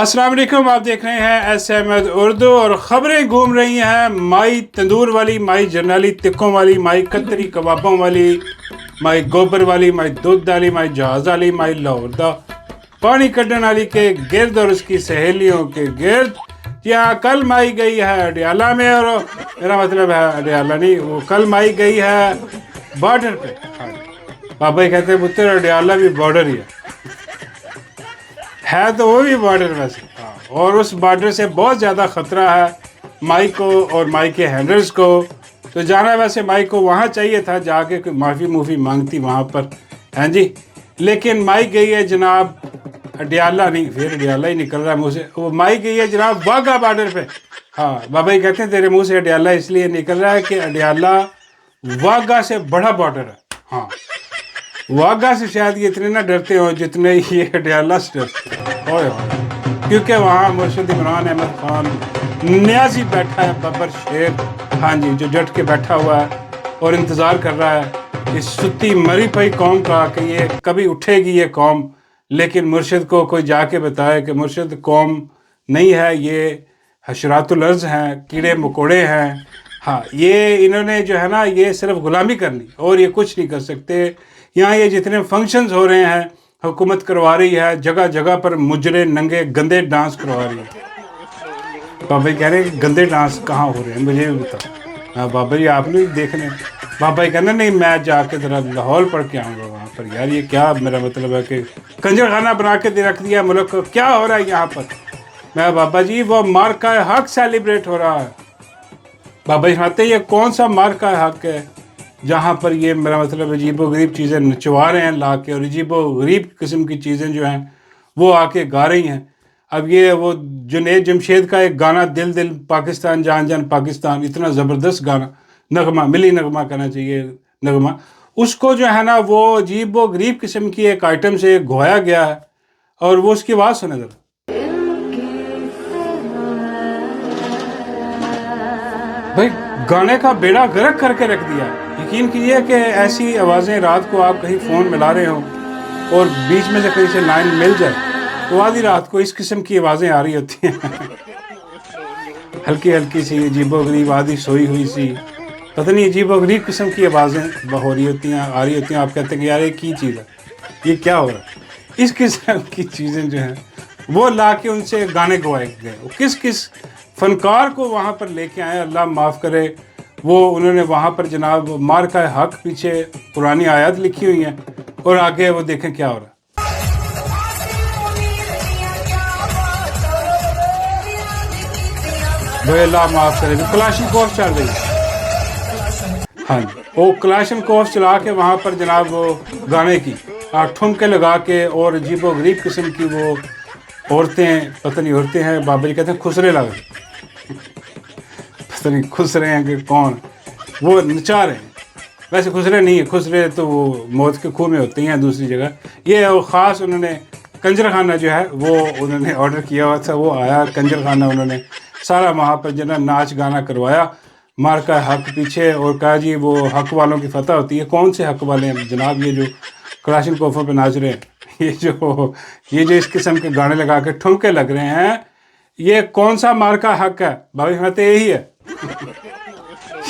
अस्सलाम वालेकुम, आप देख रहे हैं एस अहमद उर्दू और ख़बरें घूम रही हैं माई तंदूर वाली, माई जरनाली तिक्कों वाली, माई कतरी कबाबों वाली, माई गोबर वाली, माई दूध वाली, माई जहाज़ वाली, माई लाहौरदा पानी कड्डन वाली के गिर्द और उसकी सहेलियों के गिर्द। यहाँ कल माई गई है अडियाला में, और मेरा मतलब है अडियाला नहीं, वो कल माई गई है बॉर्डर पे। हाँ, बाबा कहते हैं पुत्र अडियाला भी बॉर्डर ही है तो वो भी बॉर्डर वैसे। हाँ, और उस बॉर्डर से बहुत ज़्यादा ख़तरा है माई को और माई के हैंडल्स को। तो जाना वैसे माई को वहाँ चाहिए था, जाके कोई माफ़ी मांगती वहाँ पर, हैं जी। लेकिन माई गई है जनाब अडियाला, नहीं फिर अडियाला ही निकल रहा है मुँह से, वो माई गई है जनाब वाघा बॉर्डर पे। हाँ, बाबा जी कहते हैं तेरे मुँह से अडियाला इसलिए निकल रहा है कि अडियाला वाघा से बड़ा बॉर्डर है। हाँ, वाघा से शायद ये इतने ना डरते हो जितने ये अडियाला से डरते हो, क्योंकि वहाँ मुर्शिद इमरान अहमद खान न्याजी बैठा है, बब्बर शेर, हाँ जी, जो जट के बैठा हुआ है और इंतज़ार कर रहा है इस सुती मरी पई कौम का कि ये कभी उठेगी ये कौम। लेकिन मुर्शिद को कोई जाके बताए कि मुर्शिद कौम नहीं है, ये हशरातुल अर्ज़ हैं, कीड़े मकोड़े हैं। हाँ, ये इन्होंने जो है ना ये सिर्फ गुलामी करनी और ये कुछ नहीं कर सकते। यहाँ ये जितने फंक्शंस हो रहे हैं हुकूमत करवा रही है, जगह जगह पर मुजरे नंगे गंदे डांस करवा रही है। बाबा जी कह रहे हैं गंदे डांस कहाँ हो रहे हैं मुझे भी बताओ। हाँ बाबा जी आपने भी देखने। बाबा जी कहना नहीं मैं जाके ज़रा लाहौर पढ़ के आऊँगा वहाँ पर। यार ये क्या मेरा मतलब है कि कंजर खाना बना के दे रख दिया मुल्क को, क्या हो रहा है यहाँ पर। मैं बाबा जी वो मार का हक सेलिब्रेट हो रहा है। बाबा जी कहते ये कौन सा मार का हक है जहाँ पर ये मेरा मतलब अजीबो गरीब चीज़ें नचवा रहे हैं ला के, और अजीबो गरीब किस्म की चीज़ें जो हैं वो आके गा रही हैं। अब ये वो जुनैद जमशेद का एक गाना दिल दिल पाकिस्तान जान जान पाकिस्तान, इतना ज़बरदस्त गाना, नगमा मिली नगमा कहना चाहिए नगमा, उसको जो है ना वो अजीबो गरीब किस्म की एक आइटम से घोया गया है। और वो उसकी आवाज़ सुने ज़रा। भाई गाने का बेड़ा गर्क करके रख दिया। यकीन कीजिए कि ऐसी आवाज़ें रात को आप कहीं फ़ोन मिला रहे हो और बीच में से कहीं से लाइन मिल जाए तो आधी रात को इस किस्म की आवाज़ें आ रही होती हैं हल्की हल्की सी अजीबो गरीब, आधी सोई हुई सी, पता नहीं अजीबो गरीब किस्म की आवाज़ें हो रही होती हैं, आ रही होती हैं। आप कहते हैं कि यार ये की चीज़ है, ये क्या हो रहा है। इस किस्म की चीज़ें जो हैं वो ला के उनसे गाने गवाए गए। वो किस किस फनकार को वहाँ पर लेके आए, अल्लाह माफ़ करे। वो उन्होंने वहाँ पर जनाब मार का हक पीछे पुरानी आयत लिखी हुई हैं और आगे वो देखें क्या हो रहा है। भाई अल्लाह माफ़ करे, जो क्लाशनकोव चल रही है। हाँ जी, वो क्लाशनकोव चला के वहाँ पर जनाब वो गाने की ठुमके लगा के, और अजीबो गरीब किस्म की वो औरतें, पता नहीं औरतें हैं, बाबा जी कहते हैं खुसरे लगे, पता नहीं खुसरे हैं कि कौन, वो नचा रहे हैं। वैसे खुसरे नहीं है, खुसरे तो वो मौत के खूह में होते हैं दूसरी जगह। ये वो ख़ास उन्होंने कंजर खाना जो है वो उन्होंने ऑर्डर किया हुआ था, वो आया कंजर खाना, उन्होंने सारा वहाँ पर जो नाच गाना करवाया मार का हक पीछे, और कहा जी वो हक वालों की फतह होती है। कौन से हक वाले हैं जनाब ये जो क्लाशनकोफों पे नाच रहे हैं, ये जो इस किस्म के गाने लगा के ठुमके लग रहे हैं, ये कौन सा मार का हक है। भाई कहते यही है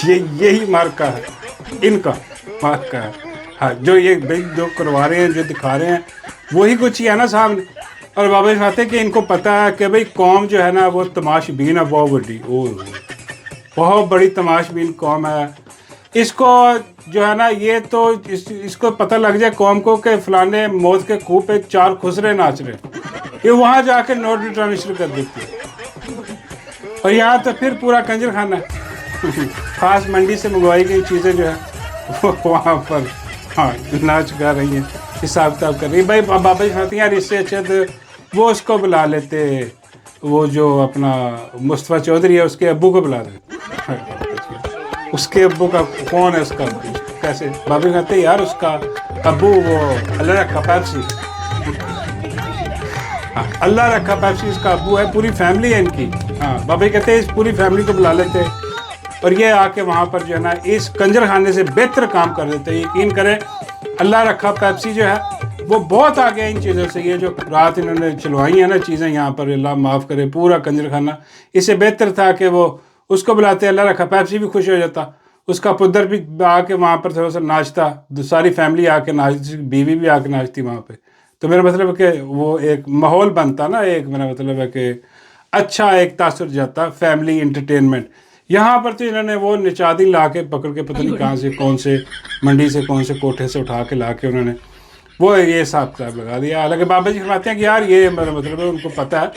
यही मार का है, इनका मार का है। हाँ, जो ये जो करवा रहे हैं, जो दिखा रहे हैं वही कुछ ही है ना सामने। और बाबा कहते हैं कि इनको पता है कि भाई कौम जो है ना वो तमाशबीन है, बहुत बड़ी, बहुत बड़ी तमाशबीन कौम है। इसको जो है ना ये तो इसको पता लग जाए कौम को कि फलाने मौत के खूह पे 4 खुसरे नाच रहे, ये वहाँ जाके नोट लुटाने शुरू कर देती है। और यहाँ तो फिर पूरा कंजर खाना खास मंडी से मंगवाई गई चीज़ें जो है वो वहाँ पर हाँ नाच गा रही हैं, हिसाब किताब कर रही है। भाई बाबा जी कहते हैं यार इससे अच्छा तो वो उसको बुला लेते, वो जो अपना मुस्तफ़ा चौधरी है उसके अब्बू को बुला दे। उसके अब्बू का कौन है, उसका कैसे। बाबा जी कहते हैं यार उसका अब्बू वो अल्लाह रखा पैप्सी, हाँ अल्लाह रखा पैप्सी उसका अब्बू है, पूरी फैमिली है इनकी। हाँ बाबा जी कहते हैं इस पूरी फैमिली को बुला लेते और ये आके वहाँ पर जो है ना इस कंजर खाने से बेहतर काम कर देते। यकीन करें अल्लाह रखा पेप्सी जो है वो बहुत आ गया इन चीज़ों से। ये जो रात इन्होंने चलवाई है ना चीज़ें यहाँ पर, अल्लाह माफ़ करे, पूरा कंजर खाना। इससे बेहतर था कि वो उसको बुलाते, अल्लाह रखा, पैप्सी भी खुश हो जाता, उसका पुदर भी आके वहाँ पर थोड़ा सा नाचता, सारी फैमिली आके नाचती, बीवी भी आके नाचती वहाँ पे। तो मेरा मतलब है कि वो एक माहौल बनता ना, एक मेरा मतलब है कि अच्छा एक तासुर जाता, फैमिली इंटरटेनमेंट। यहाँ पर तो इन्होंने वो निचादी ला के पकड़ के, पता नहीं कहाँ से, कौन से मंडी से, कौन से कोठे से उठा के ला के उन्होंने वो ये हिसाब किताब लगा दिया। हालांकि बाबा जी फरमाते हैं कि यार ये मेरा मतलब है उनको पता है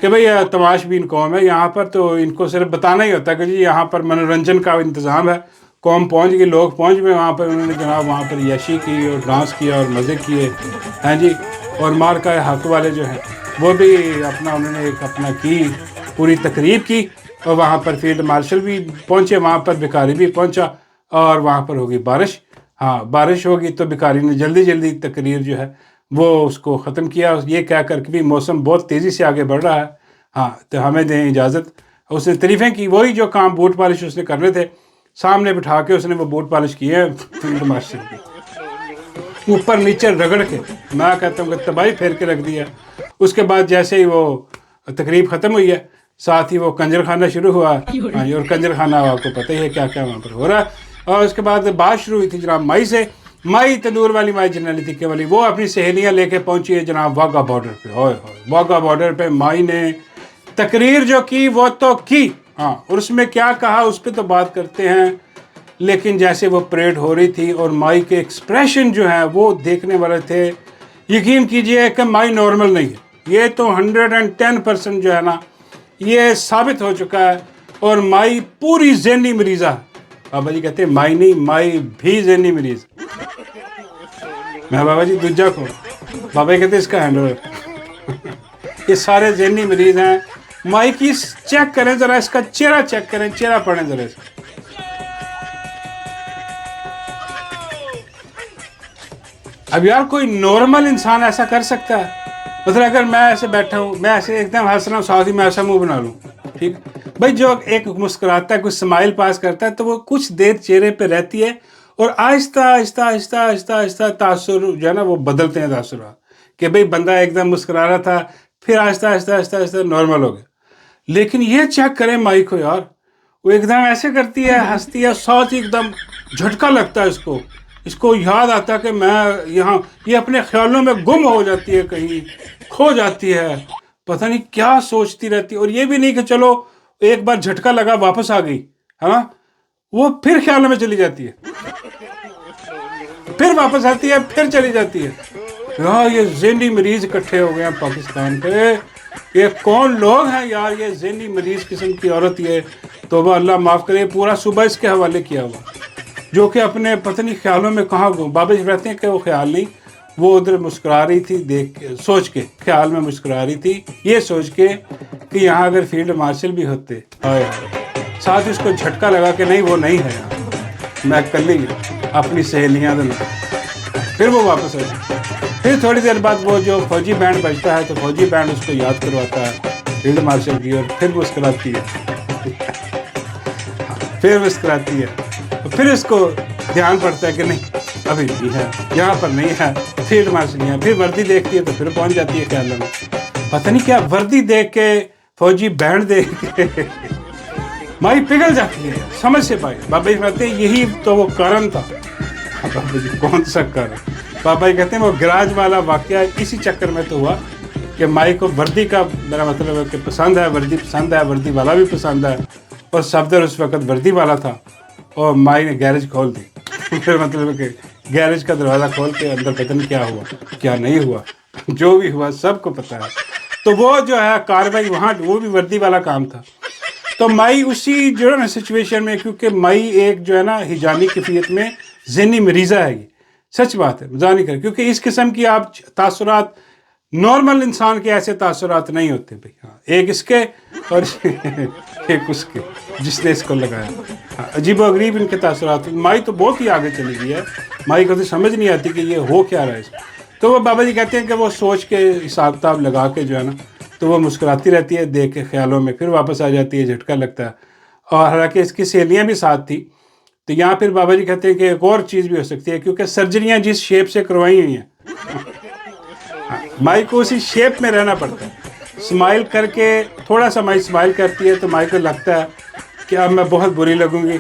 कि भाई तमाशबीन कौम है यहाँ पर, तो इनको सिर्फ बताना ही होता है कि जी यहाँ पर मनोरंजन का इंतज़ाम है, कौम पहुँच गई, लोग पहुँच गए वहाँ पर। उन्होंने जनाब वहाँ पर यशी की और डांस किया और मज़े किए हैं जी। और मार का हक वाले जो हैं वो भी अपना उन्होंने एक अपना की पूरी तकरीब की, और वहाँ पर फील्ड मार्शल भी पहुँचे, वहाँ पर भिखारी भी पहुँचा, और वहाँ पर होगी बारिश। हाँ, बारिश होगी तो भिखारी ने जल्दी जल्दी तकरीर जो है वो उसको ख़त्म किया, ये कह कर कि भी मौसम बहुत तेज़ी से आगे बढ़ रहा है, हाँ तो हमें दें इजाज़त। उसने तारीफ़ें की, वही जो काम बूट पॉलिश उसने करने थे, सामने बिठा के उसने वो बूट पॉलिश किए हैं फील्ड मार्शल की, ऊपर नीचे रगड़ के, मैं कहता हूँ कि तबाही फेर के रख दिया। उसके बाद जैसे ही वो तकरीब ख़त्म हुई है, साथ ही वो कंजर खाना शुरू हुआ। हाँ, और कंजर खाना आपको पता ही है क्या क्या वहाँ पर हो रहा है। और उसके बाद बात शुरू हुई थी जनाब माई से। माई तंदूर वाली माई जनरली तिक्के वाली, वो अपनी सहेलियाँ लेके पहुंची है जनाब वाघा बॉर्डर पे। ओए वाघा बॉर्डर पे माई ने तकरीर जो की वो तो की, हाँ, और उसमें क्या कहा उस पर तो बात करते हैं। लेकिन जैसे वो परेड हो रही थी और माई के एक्सप्रेशन जो है वो देखने वाले थे, यकीन कीजिए कि माई नॉर्मल नहीं है। ये तो 110% जो है ना ये साबित हो चुका है। और माई पूरी ज़हनी मरीज़ा है। बाबा जी कहते हैं माई नहीं, माई भी ज़हनी मरीज़। मैं बाबा जी दूजा को, बाबा जी कहते हैं इसका हैंडल ये सारे ज़हनी मरीज़ हैं। माई की चेक करें ज़रा, इसका चेहरा चेक करें, चेहरा पढ़ें ज़रा इसका। अब यार कोई नॉर्मल इंसान ऐसा कर सकता है? मतलब अगर मैं ऐसे बैठा हूँ, मैं ऐसे एकदम हंस रहा हूँ, साथ ही मैं ऐसा मुंह बना लूँ, ठीक भाई, जो एक मुस्कुराता है, कुछ स्माइल पास करता है, तो वो कुछ देर चेहरे पे रहती है, और आहिस्ता आहिस्ता आहिस्ता आहिस्ता आहिस्ता तासुर जो है ना वो बदलते हैं तासुरात, कि भाई बंदा एकदम मुस्कुरा रहा था, फिर आहिस्ता आहिस्ता आहिस्ता आहिस्ता नॉर्मल हो गया। लेकिन ये चेक करें माई को यार, वो एकदम ऐसे करती है, हंसती है, साथ ही एकदम झटका लगता है इसको। इसको याद आता है कि मैं यहाँ, ये अपने ख्यालों में गुम हो जाती है, कहीं खो जाती है, पता नहीं क्या सोचती रहती है। और ये भी नहीं कि चलो एक बार झटका लगा वापस आ गई, है ना, वो फिर ख्यालों में चली जाती है, फिर वापस आती है, फिर चली जाती है। यार ये ज़हनी मरीज इकट्ठे हो गए हैं पाकिस्तान पे, ये कौन लोग हैं यार, ये ज़हनी मरीज किस्म की औरत। ये तो अल्लाह माफ़ करे, पूरा सुबह इसके हवाले किया हुआ, जो कि अपने पता नहीं ख्यालों में कहाँ गो। बाबा जी कहते हैं कि वो ख्याल नहीं, वो उधर मुस्कुरा रही थी, देख के, सोच के, ख्याल में मुस्कुरा रही थी, ये सोच के कि यहाँ अगर फील्ड मार्शल भी होते, साथ ही उसको झटका लगा कि नहीं वो नहीं है यहाँ, मैं कल ही अपनी सहेलियाँ दोनों। फिर वो वापस आ, फिर थोड़ी देर बाद वो जो फौजी बैंड बजता है, तो फौजी बैंड उसको याद करवाता है फील्ड मार्शल की, और फिर मुस्कुराती है फिर मुस्कुराती है। फिर इसको ध्यान पड़ता है कि नहीं अभी नहीं है, यहाँ पर नहीं है फील्ड मार्शल है। फिर वर्दी देखती है तो फिर पहुँच जाती है ख्याल में, पता नहीं क्या वर्दी देख के, फौजी बैंड देख के माई पिघल जाती है, समझ से पाई। बाबा जी कहते हैं यही तो वो कारण था। बाबा जी कौन सा कारण? बाबा जी कहते हैं वो गराज वाला वाकया इसी चक्कर में तो हुआ कि माई को वर्दी का, मेरा मतलब है कि पसंद है, वर्दी पसंद है, वर्दी वाला भी पसंद है, और सफदर उस वक्त वर्दी वाला था, और माई ने गैरेज खोल दी फिर मतलब कि गैरेज का दरवाज़ा खोल के अंदर पता नहीं क्या हुआ क्या नहीं हुआ, जो भी हुआ सबको पता है। तो वो जो है कार्रवाई वहाँ, वो भी वर्दी वाला काम था। तो माई उसी जो है ना सिचुएशन में, क्योंकि माई एक जो है ना हिजानी कैफियत में ज़हनी मरीज़ा है, ये सच बात है, मज़ा नहीं कर, क्योंकि इस किस्म की आप तासुरात नॉर्मल इंसान के ऐसे तासुरात नहीं होते भाई। हाँ, एक इसके और एक उसके जिसने इसको लगाया। हाँ, अजीब व गरीब इनके तासुरात। माई तो बहुत ही आगे चली गई है, माई को तो समझ नहीं आती कि ये हो क्या रहा है। तो वो बाबा जी कहते हैं कि वो सोच के हिसाब किताब लगा के जो है ना, तो वो मुस्कुराती रहती है देख के ख्यालों में, फिर वापस आ जाती है, झटका लगता है। और हालांकि इसकी सहेलियाँ भी साथ थी। तो यहाँ फिर बाबा जी कहते हैं कि एक और चीज़ भी हो सकती है, क्योंकि सर्जरियाँ जिस शेप से करवाई हुई हैं माई को उसी शेप में रहना पड़ता है। स्माइल करके थोड़ा सा माई स्माइल करती है तो माई को लगता है कि अब मैं बहुत बुरी लगूंगी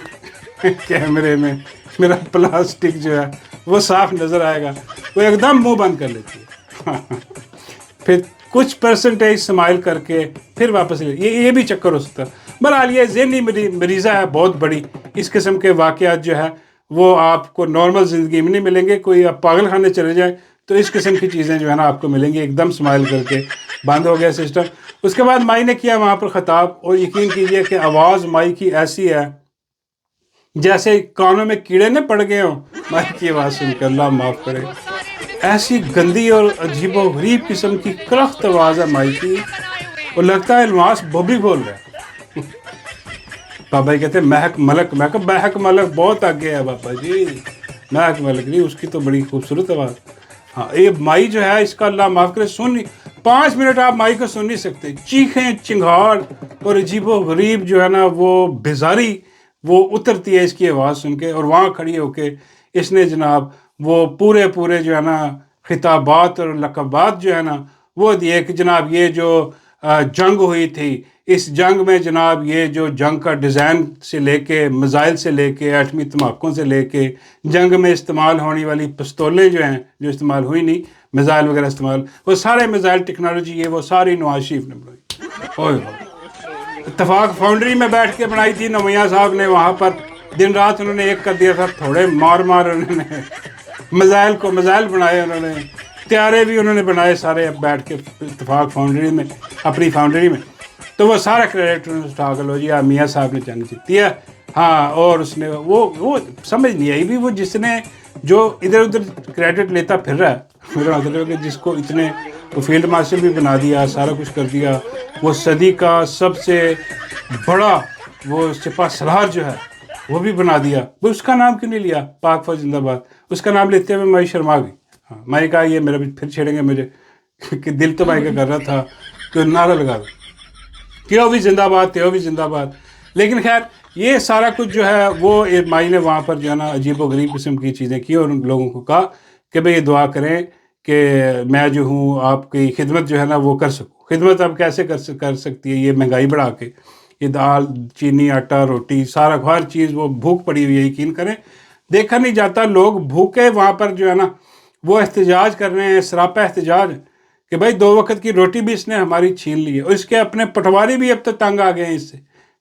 कैमरे में, मेरा प्लास्टिक जो है वो साफ नज़र आएगा, वो एकदम मुंह बंद कर लेती है फिर कुछ परसेंटेज स्माइल करके फिर वापस ले, ये भी चक्कर हो सकता है। बहरहाल ये ज़हनी मरीज़ा है बहुत बड़ी। इस किस्म के वाक़यात जो है वो आपको नॉर्मल ज़िंदगी में नहीं मिलेंगे। कोई आप पागल खाने चले जाए तो इस किस्म की चीज़ें जो है ना आपको मिलेंगी। एकदम स्माइल करके बंद हो गया सिस्टम। उसके बाद माई ने किया वहाँ पर ख़ताब, और यकीन कीजिए कि आवाज़ माई की ऐसी है जैसे कानों में कीड़े न पड़ गए हों। माई की आवाज़ सुनकर, अल्लाह माफ़ करे, ऐसी गंदी और अजीबो गरीब किस्म की कड़ख्त आवाज़ है माई की, और लगता है नवाज बॉबी बोल रहा है पापा जी कहते महक मलक। मैं कहा महक मलक बहुत आगे है पापा जी, महक मलक नहीं, उसकी तो बड़ी खूबसूरत आवाज़। हाँ, ये माई जो है इसका अल्लाह माफ़ करे, सुन 5 मिनट आप माई को सुन नहीं सकते। चीखें चिंगाड़ और अजीबो गरीब जो है ना वो बेजारी वो उतरती है इसकी आवाज़ सुन के। और वहाँ खड़ी होके इसने जनाब वो पूरे जो है ना खिताबात और लक़बात जो है ना वो दिए कि जनाब ये जो जंग हुई थी, इस जंग में जनाब ये जो जंग का डिज़ाइन से लेके मिज़ाइल से लेके एटमी धमाकों से लेके जंग में इस्तेमाल होने वाली पिस्तौलें जो हैं, जो इस्तेमाल हुई नहीं, मिज़ाइल वगैरह इस्तेमाल, वो सारे मिज़ाइल टेक्नोलॉजी है वो सारी नवाज शरीफ ने बनाई। ओए इत्तफाक फाउंड्री में बैठ के बनाई थी नवैया साहब ने। वहाँ पर दिन रात उन्होंने एक कर दिया था, थोड़े मार उन्होंने मिज़ाइल को मिज़ाइल बनाए, उन्होंने त्यारे भी उन्होंने बनाए सारे बैठ के इत्तफाक फाउंड्री में, अपनी फाउंड्री में। तो वो सारा क्रेडिट उठा कर लो जी मियाँ साहब ने जंग जीती है। हाँ, और उसने वो समझ नहीं आई भी, वो जिसने जो इधर उधर क्रेडिट लेता फिर रहा है, मेरा मतलब है कि जिसको इतने वो फील्ड मार्शल भी बना दिया, सारा कुछ कर दिया, वो सदी का सबसे बड़ा वो सिपा सलार जो है वो भी बना दिया, वो उसका नाम क्यों नहीं लिया? पाक फौज जिंदाबाद, उसका नाम लेते हुए माई शर्मा गई। हाँ, माई कहा ये मेरा भी फिर छेड़ेंगे मुझे कि दिल तो माई का कर रहा था कि नारा लगा दो, त्यो भी जिंदाबाद, त्यो भी जिंदाबाद। लेकिन खैर ये सारा कुछ जो है वो माई ने वहाँ पर जो है ना अजीब व गरीब किस्म की चीज़ें की और उन लोगों को कहा कि भाई ये दुआ करें कि मैं जो हूँ आपकी खिदमत जो है ना वो कर सकूँ। खिदमत अब कैसे कर सकती है ये महंगाई बढ़ा के, ये दाल चीनी आटा रोटी सारा हर चीज़ वो भूख पड़ी हुई है। यकीन करें देखा नहीं जाता, लोग भूखे वहाँ पर जो है ना वो एहतजाज कर रहे हैं, सरापा एहतजाज कि भाई 2 वक्त की रोटी भी इसने हमारी छीन ली है। और इसके अपने पटवारी भी अब तो तंग आ गए हैं इससे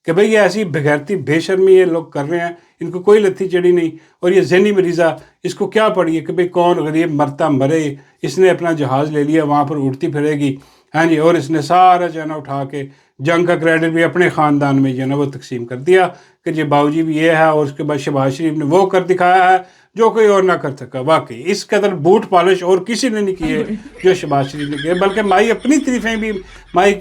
कि भाई ये ऐसी बेगैरती बेशर्मी ये लोग कर रहे हैं, इनको कोई लत्ती चढ़ी नहीं। और ये ज़हनी मरीज़ा इसको क्या पड़ी है कि भाई कौन गरीब मरता मरे, इसने अपना जहाज़ ले लिया वहाँ पर उड़ती फिरेगी। हाँ जी, और इसने सारा जो है ना उठा के जंग का क्रेडिट भी अपने ख़ानदान में जो है ना वो तकसीम कर दिया कि जी बाबूजी भी ये है, और उसके बाद शहबाज शरीफ ने वो कर दिखाया है जो कोई और ना कर सका। वाकई इस कदर बूट पॉलिश और किसी ने नहीं किए जो शहबाज शरीफ ने किए। बल्कि माई अपनी तारीफें भी माई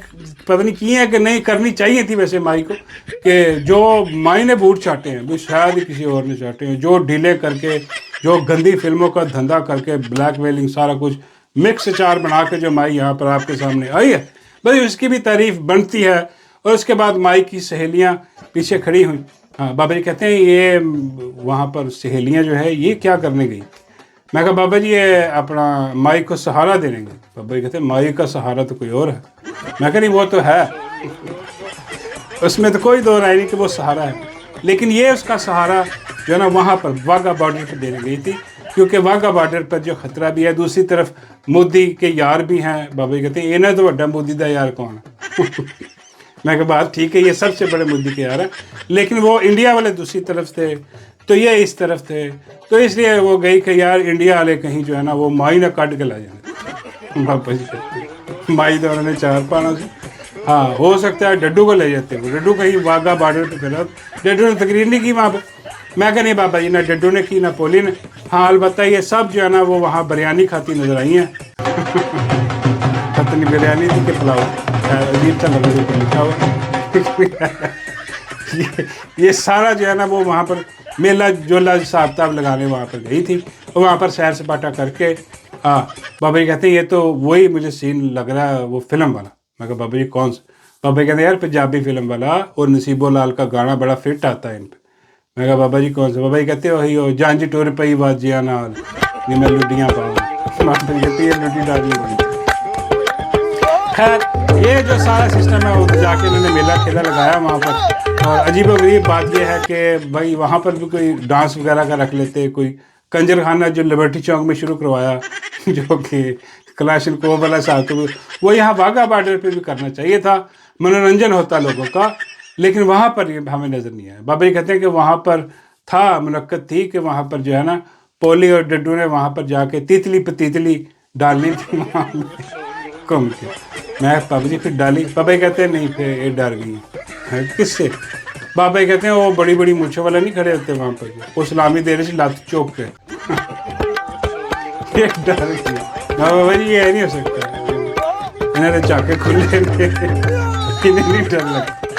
पता नहीं की हैं कि नहीं करनी चाहिए थी वैसे माई को, कि जो माई ने बूट चाटे हैं वो शायद ही किसी और ने चाटे हैं, जो डिले करके जो गंदी फिल्मों का धंधा करके ब्लैकमेलिंग सारा कुछ मिक्स अचार बना के जो माई यहाँ पर आपके सामने आई है, भाई उसकी भी तारीफ बनती है। और उसके बाद माई की सहेलियाँ पीछे खड़ी हुई। हाँ, बाबा जी कहते हैं ये वहाँ पर सहेलियाँ जो है ये क्या करने गई? मैं कहा बाबा जी ये अपना माई को सहारा देने गई। बाबा जी कहते हैं माई का सहारा तो कोई और है। मैं कह नहीं वो तो है, उसमें तो कोई दो राय नहीं कि वो सहारा है, लेकिन ये उसका सहारा जो है ना वहाँ पर वाघा बॉर्डर पर देने गई थी, क्योंकि वाघा बॉर्डर पर जो ख़तरा भी है, दूसरी तरफ मोदी के यार भी हैं। बाबा जी कहते हैं इन्हें तो बड़ा मोदी का यार कौन है मैं कहा बात ठीक है, ये सबसे बड़े मोदी के यार है, लेकिन वो इंडिया वाले दूसरी तरफ थे तो ये इस तरफ थे, तो इसलिए वो गई कि यार इंडिया वाले कहीं जो है ना वो माई ना काट के ला जाए। बाबा जी कहते माई तो उन्होंने 4 पाना से, हाँ हो सकता है डड्डू को ले जाते हैं, डड्डू कहीं वाघा बॉर्डर पर फिर डड्डू ने तकरीर नहीं की वहाँ पर। मैं कहा नहीं बाबा जी ना डड्डू ने की ना पोली ने। हाँ अलबत्ता ये सब जो है ना वो वहाँ बिरयानी खाती नजर आई हैं पता नहीं बिरयानी थी कि पुलाव, अजीब सा लफ्ज़ पर लिखा हुआ ये सारा जो है ना वो वहाँ पर मेला जोला हिसाब किताब लगाने वहाँ पर गई थी, और वहाँ पर सैर सपाटा करके हाँ बाबा जी कहते हैं ये तो वही मुझे सीन लग रहा है वो फिल्म वाला। मैं कहा बाबा जी कौन सा? बाबा जी कहते हैं यार पंजाबी फिल्म वाला, और नसीबो लाल का गाना बड़ा फिट आता है इन पर। मैं कहा बाबा जी कौन सा? बाबा जी कहते वही हो जांझ टुर पई वाजिया नाल नी मैं लुडियाँ पाऊँ। बाबा जी कहती है लुडी डाली बनी खैर ये जो सारा सिस्टम है उधर जाके उन्होंने मेला ठेला लगाया वहाँ पर। और अजीबोगरीब बात यह है कि भाई वहाँ पर भी कोई डांस वगैरह का रख लेते, कोई कंजर खाना जो लिबर्टी चौक में शुरू करवाया जो कि कलाशनकोव वाला साहब, तो वो यहाँ वाघा बॉर्डर पे भी करना चाहिए था, मनोरंजन होता लोगों का। लेकिन वहाँ पर ये हमें नज़र नहीं आया। बाबा जी कहते हैं कि वहाँ पर था, मुनक्कद थी कि वहाँ पर जो है ना पोली और डड्डू ने वहाँ पर जाके तितली पे तितली डालनी थी वहाँ घूम के। मैं बाबा जी फिर डाली? बाबा जी कहते हैं नहीं, फिर ये डर गई। किससे? बाबा जी कहते हैं वो बड़ी बड़ी मूछों वाले नहीं खड़े होते वहाँ पर, वो सलामी दे रहे से लात चौक के एक डर गई। बाबा जी ये नहीं हो सकता, इन्हें चाके खुले इन्हें नहीं डर लगता।